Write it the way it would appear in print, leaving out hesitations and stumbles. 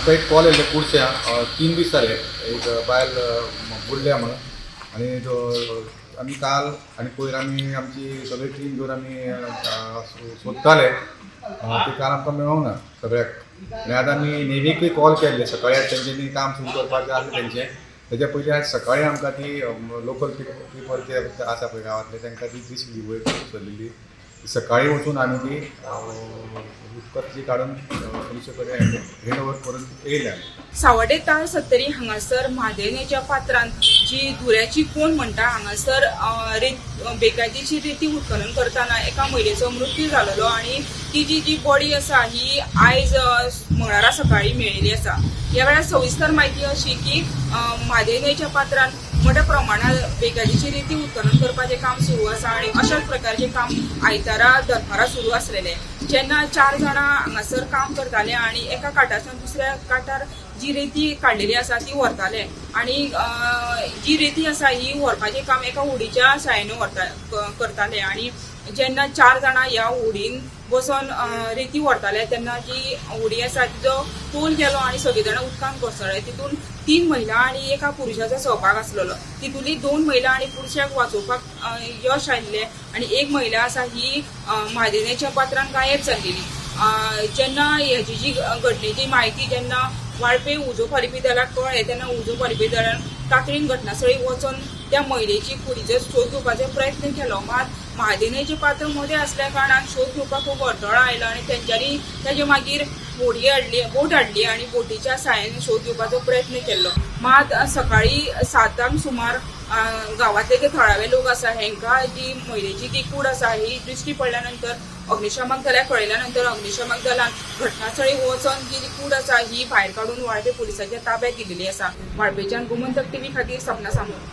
आमकां एक कॉल येयल्लो कुडच्या 3 दीस जाले एक बायल बुडल्या म्हणून आनी आमी काल आनी पयर आमी आमची सगळी टीम घेवन आमी सोदताले ते काल आमकां मेळोंक ना सगळ्याक आनी आतां आमी नेवीकूय कॉल केल्ले सकाळी तेंच्यांनी काम सुरू करपाचें आसलें तेंचें तेज्या पयलीं आज सकाळीं आमकां ती लोकल पिपल जे आसा पळय गांवांतले तांकां ती दिसली वयर चलिल्ली सकाळीं वचून आमी ती उदकांतली काडून पुलिशे कडेन हँड ओवर करून येयल्या. सावड्डे ताल सत्तरी हांगासर म्हादेनेच्या पात्रांत जी धुऱ्याची कोण म्हणटा हांगासर बेकायदेची रिती उत्खनन करतना एका महिलेचो मृत्यू जाल्लो आणि तिची जी बॉडी आसा ही आयज मंगळारा सकाळी मेळिल्ली आसा. ह्या वेळार सविस्तर म्हायती अशी की म्हादेनेच्या पात्रांत मोठ्या प्रमाणात बेकायदेची रिती उत्खनन करपाचें काम सुरू आसा आणि अशाच प्रकारचे काम आयतारा दनपारा सुरू आसलेले. जेन्ना 4 जाणां हांगासर काम करताले आणि एका काटासान दुसऱ्या काटार जी रेती काडलेली आसा ती व्हरताले आणि जी रेती आसा ही व्हरपाचें काम एका होडीच्या साहाय्यान करताले आणि जेन्ना 4 जाणां ह्या होडीन बसून रेती व्हरताले तेन्ना जी होडी आसा तिचो तोल गेलो आणि सगळीं जाणां उदकान घसरले. तितून 3 महिला आणि एका पुरुषाचो सहभाग आसलेलो. तितूंतली 2 महिला आणि पुरुषाक वाचोवपाक यश आयिल्लें आणि एक महिला आसा ही म्हादेनेच्या पात्रांत गायब जाल्लेली. जेन्ना हेची जी घटनेची म्हायती जेन्ना वाळपे उजो फारीपी दळाक कळ्ळें तेन्ना उजो फारीपी दळान तातडीन घटनास्थळी वचून त्या महिलेची कुडीचो शोध घेवपाचो प्रयत्न केलो. मात म्हादेनेचें पात्र मदें आसल्या कारणान शोध घेवपाक खूब अडथळो आयलो आणि तेंच्यांनी तेजे मागीर बोट हाडली आणि बोटीच्या साहाय्यान शोध घेवपाचो प्रयत्न केल्लो. मात सकाळी 7 सुमार गांवांतले जे थळावे लोक आसा हेंकां जी महिलेची ती कूड आसा ही दृश्टी पडल्या नंतर अग्निशामक दळाक कळयल्या नंतर अग्निशामक दळान घटनास्थळी वचून जी कूड आसा ही भायर काडून वाळपे पुलिसाच्या ताब्यात दिलेली आसा. वाळपेच्यान गोमंतक टीव्ही खातीर सपना सामंत.